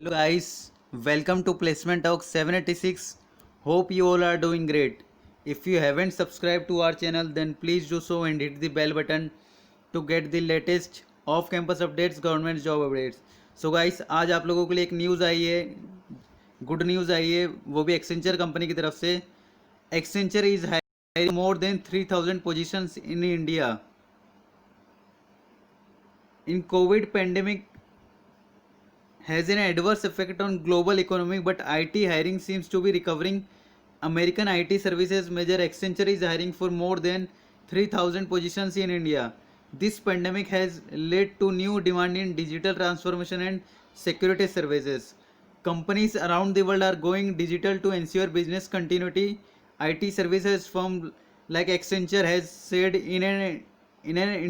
Hello guys, welcome to Placement Talk 786. Hope you all are doing great. If you haven't subscribed to our channel then please do so and hit the bell button to get the latest off campus updates, government job updates. So guys, आज आप लोगों के लिए एक news आई है, good news आई है, वो भी एक्सेंचर कंपनी की तरफ से. Accenture is hiring more than 3000 positions in India. In Covid pandemic has an adverse effect on global economy, but IT hiring seems to be recovering. American IT services major Accenture is hiring for more than 3,000 positions in India. This pandemic has led to new demand in digital transformation and security services. Companies around the world are going digital to ensure business continuity. IT services firm like Accenture has said in an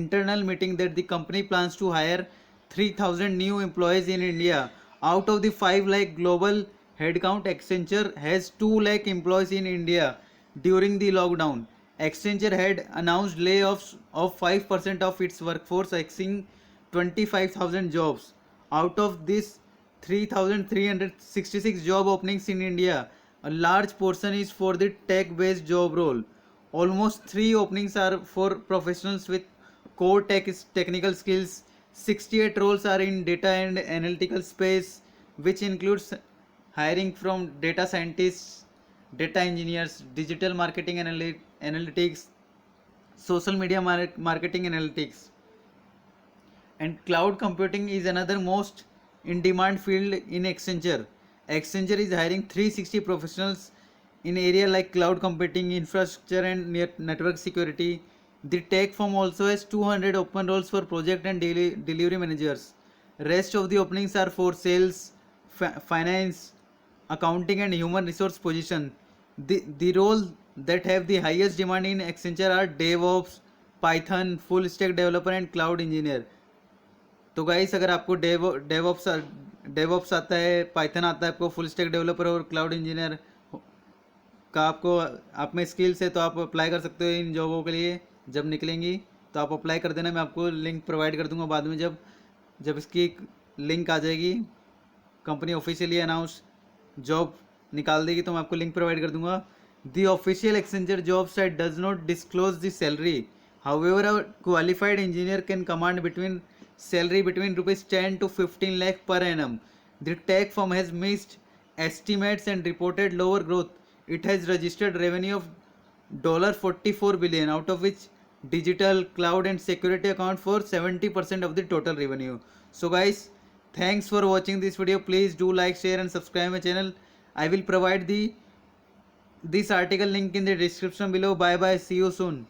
internal meeting that the company plans to hire 3,000 new employees in India. Out of the 5 lakh global headcount, Accenture has 2 lakh employees in India during the lockdown. Accenture had announced layoffs of 5% of its workforce, exceeding 25,000 jobs. Out of this 3,366 job openings in India, a large portion is for the tech-based job role. Almost 3 openings are for professionals with core technical skills. 68 roles are in data and analytical space, which includes hiring from data scientists, data engineers, digital marketing analytics, social media marketing analytics, and cloud computing is another most in demand field in Accenture. Accenture is hiring 360 professionals in area like cloud computing, infrastructure and network security. The tech firm also has 200 open roles for project and delivery managers. Rest of the openings are for sales, finance, accounting and human resource position. The role that have the highest demand in Accenture are DevOps, Python, full stack developer and cloud engineer. तो guys अगर आपको DevOps आता है, Python आता है, आपको full stack developer और cloud engineer का आपको आप में स्किल्स है तो आप अप्लाई कर सकते हो इन जॉबों के लिए. जब निकलेंगी तो आप अप्लाई कर देना. मैं आपको लिंक प्रोवाइड कर दूंगा बाद में. जब जब इसकी लिंक आ जाएगी, कंपनी ऑफिशियली अनाउंस जॉब निकाल देगी तो मैं आपको लिंक प्रोवाइड कर दूंगा. The official Accenture job site does not disclose the salary. However a qualified engineer can command between salary between rupees 10 to 15 lakh per annum. The tech firm has missed estimates and reported lower growth. It has registered revenue of $44 billion, out of which digital, cloud and security account for 70% of the total revenue. So guys, thanks for watching this video. Please do like, share and subscribe my channel. I will provide this article link in the description below. Bye bye, see you soon.